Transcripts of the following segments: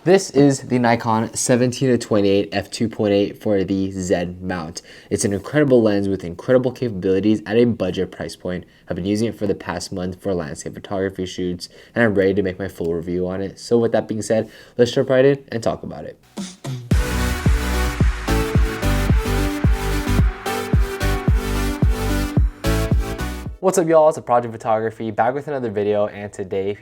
This is the Nikon 17-28 f2.8 for the Z mount. It's an incredible lens with incredible capabilities at a budget price point. I've been using it for the past month for landscape photography shoots, and I'm ready to make my full review on it. So with that being said, let's jump right in and talk about it. What's up, y'all? It's Project Photography back with another video, and today,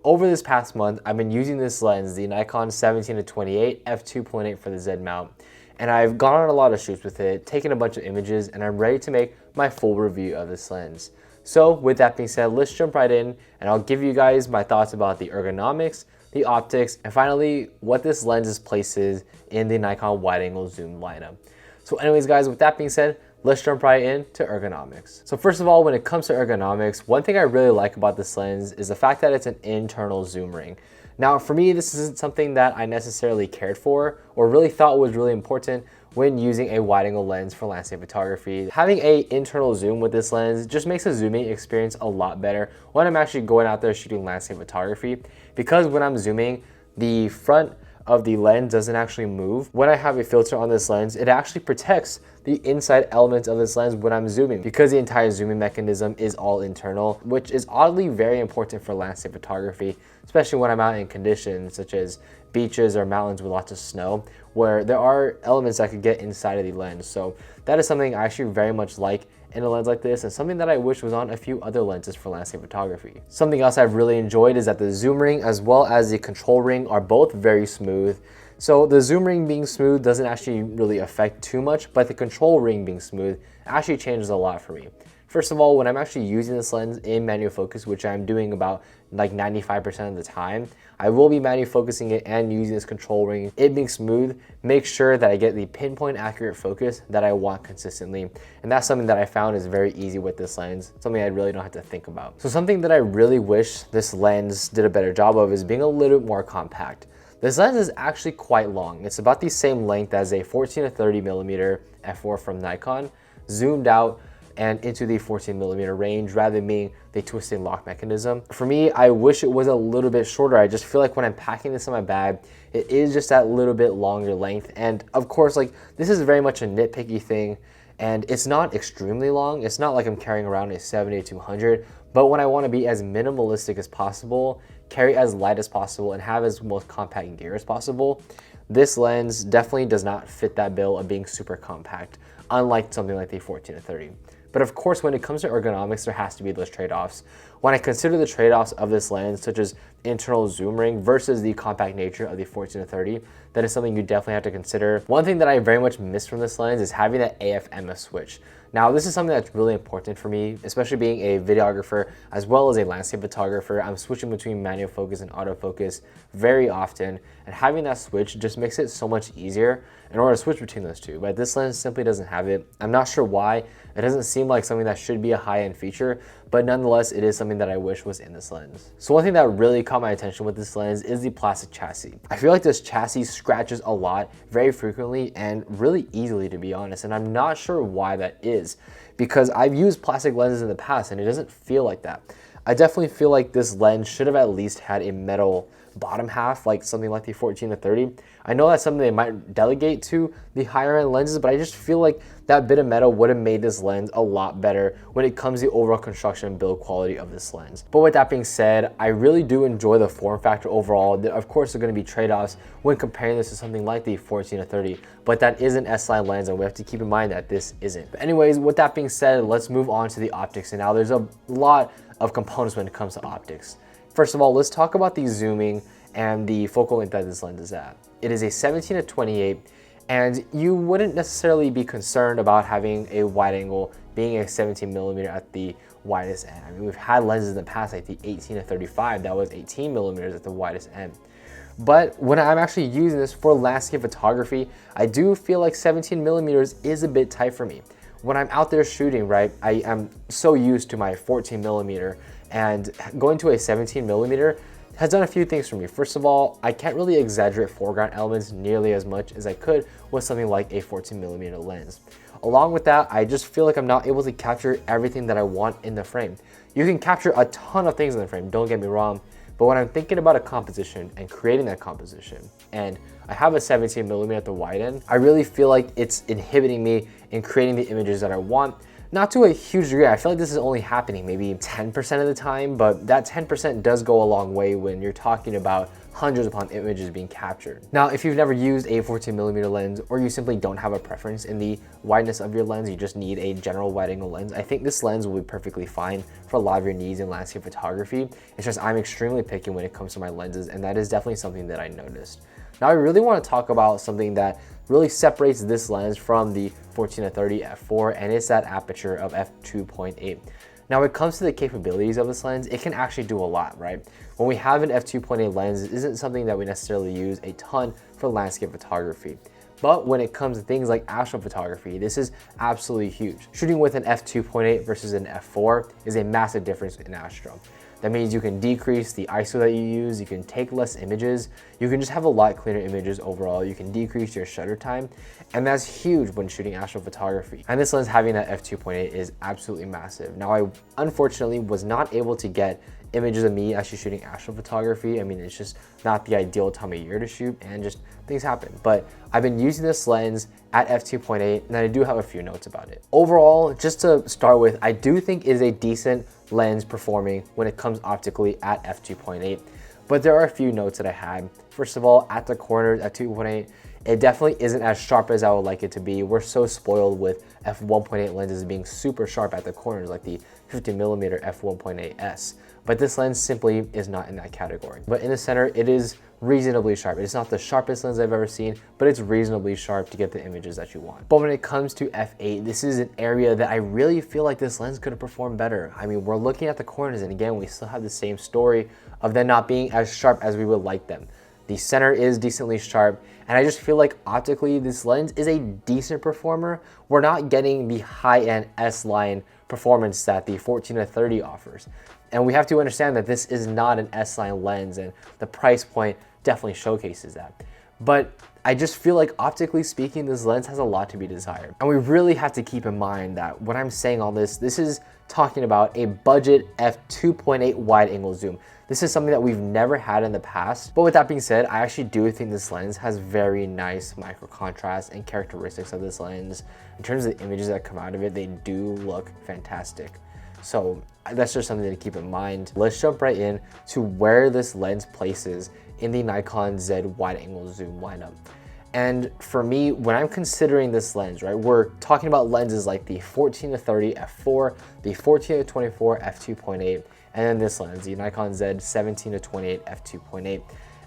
over this past month, I've been using this lens, the Nikon 17-28 f2.8 for the Z mount, and I've gone on a lot of shoots with it, taken a bunch of images, and I'm ready to make my full review of this lens. So with that being said, let's jump right in, and I'll give you guys my thoughts about the ergonomics, the optics, and finally, what this lens's place is in the Nikon wide-angle zoom lineup. So anyways, guys, with that being said, let's jump right into ergonomics. So first of all, when it comes to ergonomics, one thing I really like about this lens is the fact that it's an internal zoom ring. Now, for me, this isn't something that I necessarily cared for or really thought was really important when using a wide-angle lens for landscape photography. Having an internal zoom with this lens just makes the zooming experience a lot better when I'm actually going out there shooting landscape photography, because when I'm zooming, the front of the lens doesn't actually move. When I have a filter on this lens, it actually protects the inside elements of this lens when I'm zooming, because the entire zooming mechanism is all internal, which is oddly very important for landscape photography, especially when I'm out in conditions such as beaches or mountains with lots of snow, where there are elements that could get inside of the lens. So that is something I actually very much like in a lens like this, and something that I wish was on a few other lenses for landscape photography. Something else I've really enjoyed is that the zoom ring as well as the control ring are both very smooth. So the zoom ring being smooth doesn't actually really affect too much, but the control ring being smooth actually changes a lot for me. First of all, when I'm actually using this lens in manual focus, which I'm doing about like 95% of the time, I will be manual focusing it and using this control ring. It being smooth makes sure that I get the pinpoint accurate focus that I want consistently. And that's something that I found is very easy with this lens, something I really don't have to think about. So something that I really wish this lens did a better job of is being a little bit more compact. This lens is actually quite long. It's about the same length as a 14-30mm f4 from Nikon, zoomed out and into the 14mm range rather than being the twisting lock mechanism. For me, I wish it was a little bit shorter. I just feel like when I'm packing this in my bag, it is just that little bit longer length. And of course, like, this is very much a nitpicky thing, and it's not extremely long. It's not like I'm carrying around a 70-200, but when I want to be as minimalistic as possible, carry as light as possible, and have as most compact gear as possible, this lens definitely does not fit that bill of being super compact, unlike something like the 14-30. But of course, when it comes to ergonomics, there has to be those trade-offs. When I consider the trade-offs of this lens, such as internal zoom ring versus the compact nature of the 14-30, that is something you definitely have to consider. One thing that I very much miss from this lens is having that AF/MF switch. Now, this is something that's really important for me, especially being a videographer as well as a landscape photographer. I'm switching between manual focus and autofocus very often, and having that switch just makes it so much easier in order to switch between those two. But this lens simply doesn't have it. I'm not sure why. It doesn't seem like something that should be a high-end feature, but nonetheless, it is something that I wish was in this lens. So one thing that really caught my attention with this lens is the plastic chassis. I feel like this chassis scratches a lot, very frequently, and really easily, to be honest, and I'm not sure why that is, because I've used plastic lenses in the past and it doesn't feel like that. I definitely feel like this lens should have at least had a metal bottom half, like something like the 14-30. I know that's something they might delegate to the higher end lenses, but I just feel like that bit of metal would have made this lens a lot better when it comes to the overall construction and build quality of this lens. But with that being said, I really do enjoy the form factor overall. Of course, there are going to be trade-offs when comparing this to something like the 14-30, but that is an S-line lens, and we have to keep in mind that this isn't. But anyways, with that being said, let's move on to the optics. And now there's a lot of components when it comes to optics. First of all, let's talk about the zooming and the focal length that this lens is at. It is a 17-28, and you wouldn't necessarily be concerned about having a wide angle being a 17mm at the widest end. I mean, we've had lenses in the past like the 18-35 that was 18mm at the widest end. But when I'm actually using this for landscape photography, I do feel like 17mm is a bit tight for me. When I'm out there shooting, right, I am so used to my 14mm, and going to a 17mm has done a few things for me. First of all, I can't really exaggerate foreground elements nearly as much as I could with something like a 14mm lens. Along with that, I just feel like I'm not able to capture everything that I want in the frame. You can capture a ton of things in the frame, don't get me wrong, But when I'm thinking about a composition and creating that composition, and I have a 17mm at the wide end, I really feel like it's inhibiting me in creating the images that I want. Not to a huge degree. I feel like this is only happening maybe 10% of the time, but that 10% does go a long way when you're talking about hundreds upon images being captured. Now, if you've never used a 14mm lens, or you simply don't have a preference in the wideness of your lens, you just need a general wide angle lens, I think this lens will be perfectly fine for a lot of your needs in landscape photography. It's just I'm extremely picky when it comes to my lenses, and that is definitely something that I noticed. Now, I really want to talk about something that really separates this lens from the 14-30 f4, and it's that aperture of f2.8. Now, when it comes to the capabilities of this lens, it can actually do a lot, right? When we have an f2.8 lens, it isn't something that we necessarily use a ton for landscape photography. But when it comes to things like astrophotography, this is absolutely huge. Shooting with an f2.8 versus an f4 is a massive difference in astro. That means you can decrease the ISO that you use, you can take less images, you can just have a lot cleaner images overall, you can decrease your shutter time, and that's huge when shooting astrophotography. And this lens having that f2.8 is absolutely massive. Now, I unfortunately was not able to get images of me actually shooting astrophotography. I mean, it's just not the ideal time of year to shoot, and just things happen. But I've been using this lens at f2.8, and I do have a few notes about it. Overall, just to start with, I do think it is a decent lens performing when it comes optically at f2.8, but there are a few notes that I had. First of all, at the corners at 2.8, it definitely isn't as sharp as I would like it to be. We're so spoiled with f1.8 lenses being super sharp at the corners, like the 50mm f1.8s. But this lens simply is not in that category. But in the center, it is reasonably sharp. It's not the sharpest lens I've ever seen, but it's reasonably sharp to get the images that you want. But when it comes to f8, this is an area that I really feel like this lens could have performed better. I mean, we're looking at the corners, and again, we still have the same story of them not being as sharp as we would like them. The center is decently sharp, and I just feel like optically this lens is a decent performer. We're not getting the high-end S-line performance that the 14-30 offers. And we have to understand that this is not an S-line lens, and the price point definitely showcases that. But I just feel like optically speaking, this lens has a lot to be desired. And we really have to keep in mind that when I'm saying all this, this is talking about a budget f2.8 wide angle zoom. This is something that we've never had in the past. But with that being said, I actually do think this lens has very nice micro contrast and characteristics of this lens. In terms of the images that come out of it, they do look fantastic. So that's just something to keep in mind. Let's jump right in to where this lens places in the Nikon Z wide angle zoom lineup. And for me, when I'm considering this lens, right, we're talking about lenses like the 14-30 f4, the 14-24 f2.8, and then this lens, the Nikon Z 17-28 f2.8.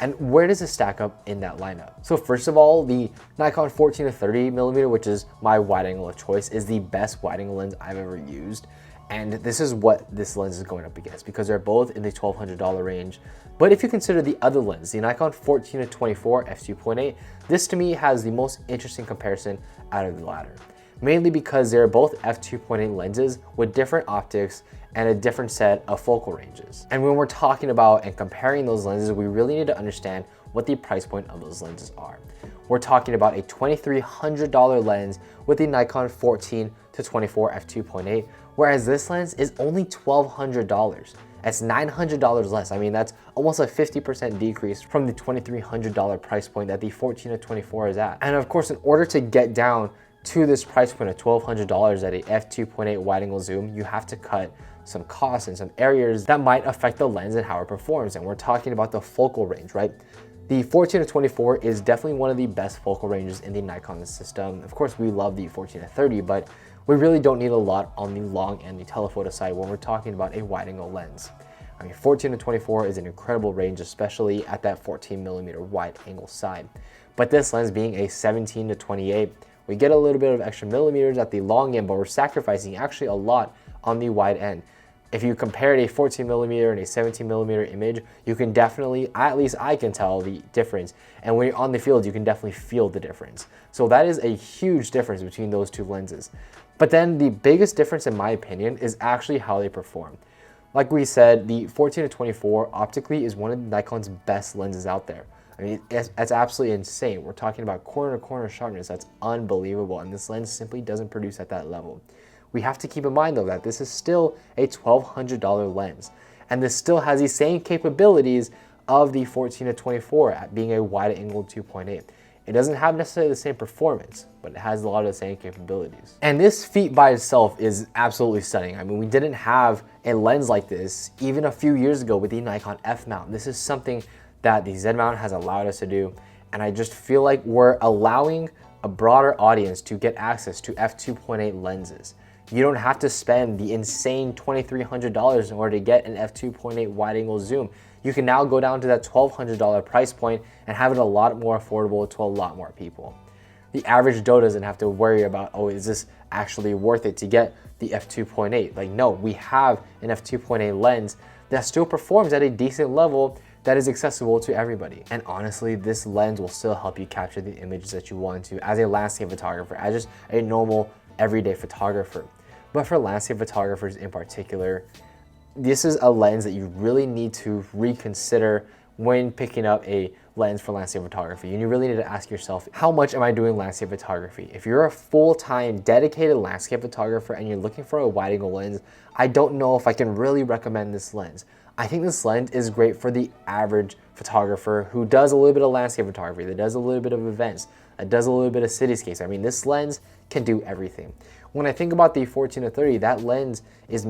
And where does it stack up in that lineup? So first of all, the Nikon 14-30mm, which is my wide angle of choice, is the best wide angle lens I've ever used. And this is what this lens is going up against, because they're both in the $1,200 range. But if you consider the other lens, the Nikon 14-24 f2.8, this to me has the most interesting comparison out of the latter. Mainly because they're both f2.8 lenses with different optics and a different set of focal ranges. And when we're talking about and comparing those lenses, we really need to understand what the price point of those lenses are. We're talking about a $2,300 lens with the Nikon 14-24 f2.8, whereas this lens is only $1,200. That's $900 less. I mean, that's almost a 50% decrease from the $2,300 price point that the 14-24 is at. And of course, in order to get down to this price point of $1,200 at a f2.8 wide angle zoom, you have to cut some costs in some areas that might affect the lens and how it performs. And we're talking about the focal range, right? The 14-24 is definitely one of the best focal ranges in the Nikon system. Of course, we love the 14-30, but we really don't need a lot on the long and the telephoto side when we're talking about a wide angle lens. I mean, 14-24 is an incredible range, especially at that 14mm wide angle side. But this lens being a 17-28, we get a little bit of extra millimeters at the long end, but we're sacrificing actually a lot on the wide end. If you compared a 14mm and a 17mm image, you can definitely, at least I can tell the difference. And when you're on the field, you can definitely feel the difference. So that is a huge difference between those two lenses. But then the biggest difference, in my opinion, is actually how they perform. Like we said, the 14-24 optically is one of Nikon's best lenses out there. I mean, it's absolutely insane. We're talking about corner-to-corner sharpness. That's unbelievable, and this lens simply doesn't produce at that level. We have to keep in mind, though, that this is still a $1,200 lens. And this still has the same capabilities of the 14-24 at being a wide angle 2.8. It doesn't have necessarily the same performance, but it has a lot of the same capabilities. And this feat by itself is absolutely stunning. I mean, we didn't have a lens like this even a few years ago with the Nikon F mount. This is something that the Z mount has allowed us to do. And I just feel like we're allowing a broader audience to get access to f2.8 lenses. You don't have to spend the insane $2,300 in order to get an f2.8 wide angle zoom. You can now go down to that $1,200 price point and have it a lot more affordable to a lot more people. The average Joe doesn't have to worry about, oh, is this actually worth it to get the f2.8? Like, no, we have an f2.8 lens that still performs at a decent level that is accessible to everybody. And honestly, this lens will still help you capture the images that you want to as a landscape photographer, as just a normal everyday photographer. But for landscape photographers in particular, this is a lens that you really need to reconsider when picking up a lens for landscape photography. And you really need to ask yourself, how much am I doing landscape photography? If you're a full-time dedicated landscape photographer and you're looking for a wide angle lens, I don't know if I can really recommend this lens. I think this lens is great for the average photographer who does a little bit of landscape photography, that does a little bit of events, that does a little bit of cityscapes. I mean, this lens can do everything. When I think about the 14-30, that lens is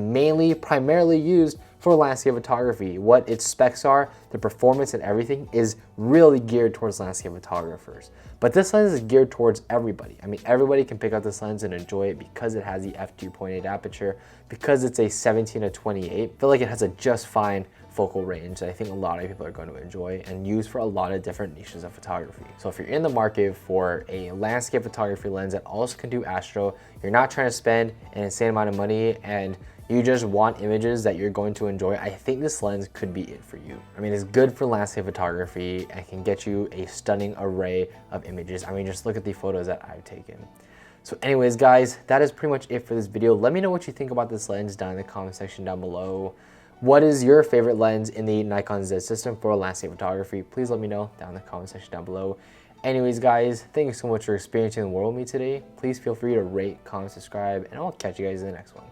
primarily used for landscape photography. What its specs are, the performance and everything is really geared towards landscape photographers. But this lens is geared towards everybody. I mean, everybody can pick up this lens and enjoy it because it has the f2.8 aperture, because it's a 17-28. I feel like it has a just fine focal range that I think a lot of people are going to enjoy and use for a lot of different niches of photography. So if you're in the market for a landscape photography lens that also can do astro, you're not trying to spend an insane amount of money and you just want images that you're going to enjoy, I think this lens could be it for you. I mean, it's good for landscape photography and can get you a stunning array of images. I mean, just look at the photos that I've taken. So anyways, guys, that is pretty much it for this video. Let me know what you think about this lens down in the comment section down below. What is your favorite lens in the Nikon Z system for landscape photography? Please let me know down in the comment section down below. Anyways, guys, thank you so much for experiencing the world with me today. Please feel free to rate, comment, subscribe, and I'll catch you guys in the next one.